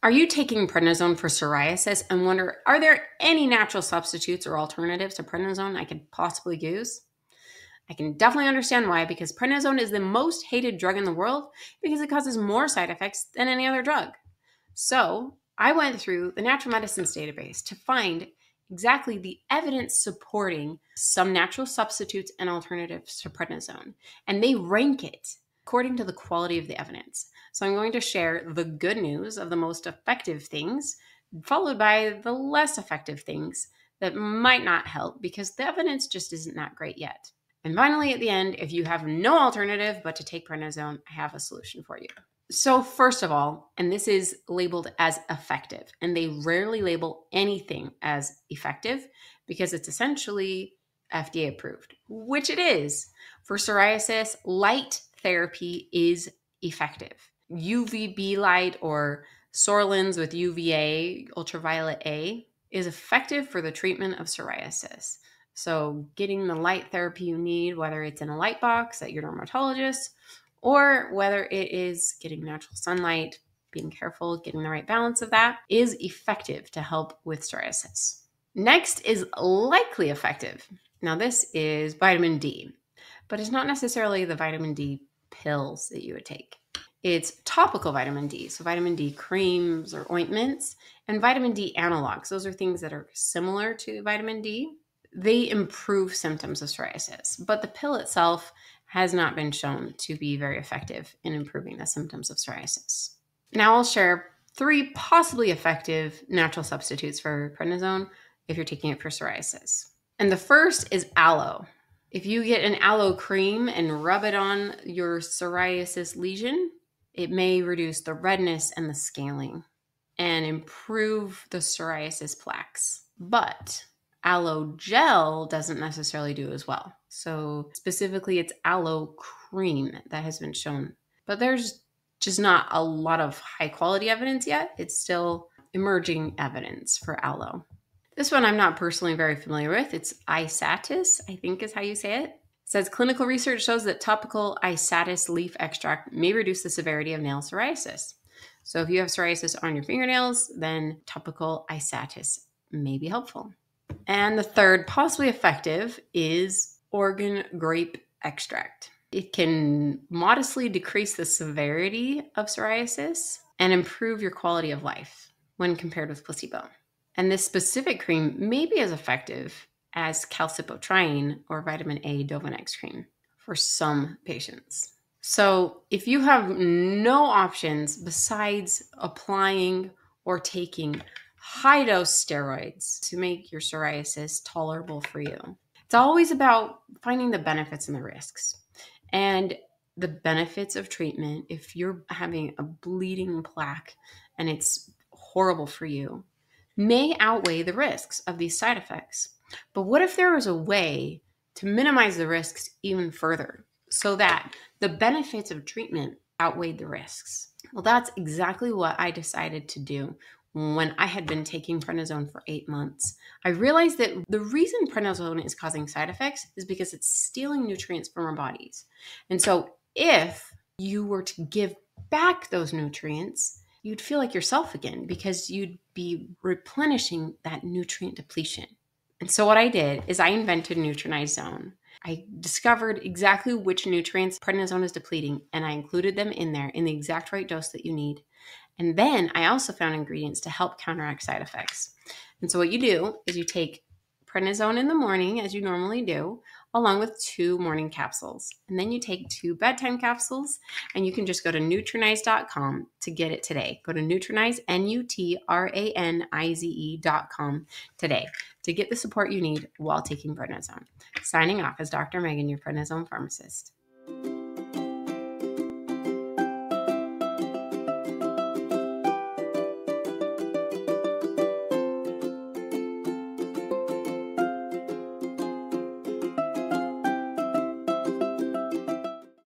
Are you taking prednisone for psoriasis and wonder, are there any natural substitutes or alternatives to prednisone I could possibly use? I can definitely understand why, because prednisone is the most hated drug in the world because it causes more side effects than any other drug. So I went through the natural medicines database to find exactly the evidence supporting some natural substitutes and alternatives to prednisone, and they rank it according to the quality of the evidence. So I'm going to share the good news of the most effective things, followed by the less effective things that might not help because the evidence just isn't that great yet. And finally, at the end, if you have no alternative but to take prednisone, I have a solution for you. So first of all, and this is labeled as effective, and they rarely label anything as effective because it's essentially FDA approved, which it is. For psoriasis, light therapy is effective. UVB light or Sorlins with UVA, ultraviolet A, is effective for the treatment of psoriasis. So getting the light therapy you need, whether it's in a light box at your dermatologist, or whether it is getting natural sunlight, being careful, getting the right balance of that, is effective to help with psoriasis. Next is likely effective. Now this is vitamin D, but it's not necessarily the vitamin D pills that you would take. It's topical vitamin D, so vitamin D creams or ointments, and vitamin D analogs. Those are things that are similar to vitamin D. They improve symptoms of psoriasis, but the pill itself has not been shown to be very effective in improving the symptoms of psoriasis. Now I'll share 3 possibly effective natural substitutes for prednisone if you're taking it for psoriasis. And the first is aloe. If you get an aloe cream and rub it on your psoriasis lesion, it may reduce the redness and the scaling and improve the psoriasis plaques. But aloe gel doesn't necessarily do as well. So specifically, it's aloe cream that has been shown. But there's just not a lot of high quality evidence yet. It's still emerging evidence for aloe. This one I'm not personally very familiar with. It's Isatis, I think is how you say it. It says clinical research shows that topical Isatis leaf extract may reduce the severity of nail psoriasis. So if you have psoriasis on your fingernails, then topical Isatis may be helpful. And the third, possibly effective, is Oregon grape extract. It can modestly decrease the severity of psoriasis and improve your quality of life when compared with placebo. And this specific cream may be as effective as calcipotriene or vitamin A Dovanex cream for some patients. So if you have no options besides applying or taking high-dose steroids to make your psoriasis tolerable for you, it's always about finding the benefits and the risks. And the benefits of treatment, if you're having a bleeding plaque and it's horrible for you, may outweigh the risks of these side effects. But what if there was a way to minimize the risks even further so that the benefits of treatment outweighed the risks? Well, that's exactly what I decided to do when I had been taking prednisone for 8 months. I realized that the reason prednisone is causing side effects is because it's stealing nutrients from our bodies. And so if you were to give back those nutrients, you'd feel like yourself again because you'd be replenishing that nutrient depletion. And so what I did is I invented Nutrinizone. I discovered exactly which nutrients prednisone is depleting, and I included them in there in the exact right dose that you need. And then I also found ingredients to help counteract side effects. And so what you do is you take prednisone in the morning, as you normally do, along with 2 morning capsules. And then you take 2 bedtime capsules, and you can just go to Nutranize.com to get it today. Go to Nutranize, Nutranize.com today to get the support you need while taking prednisone. Signing off is Dr. Megan, your prednisone pharmacist.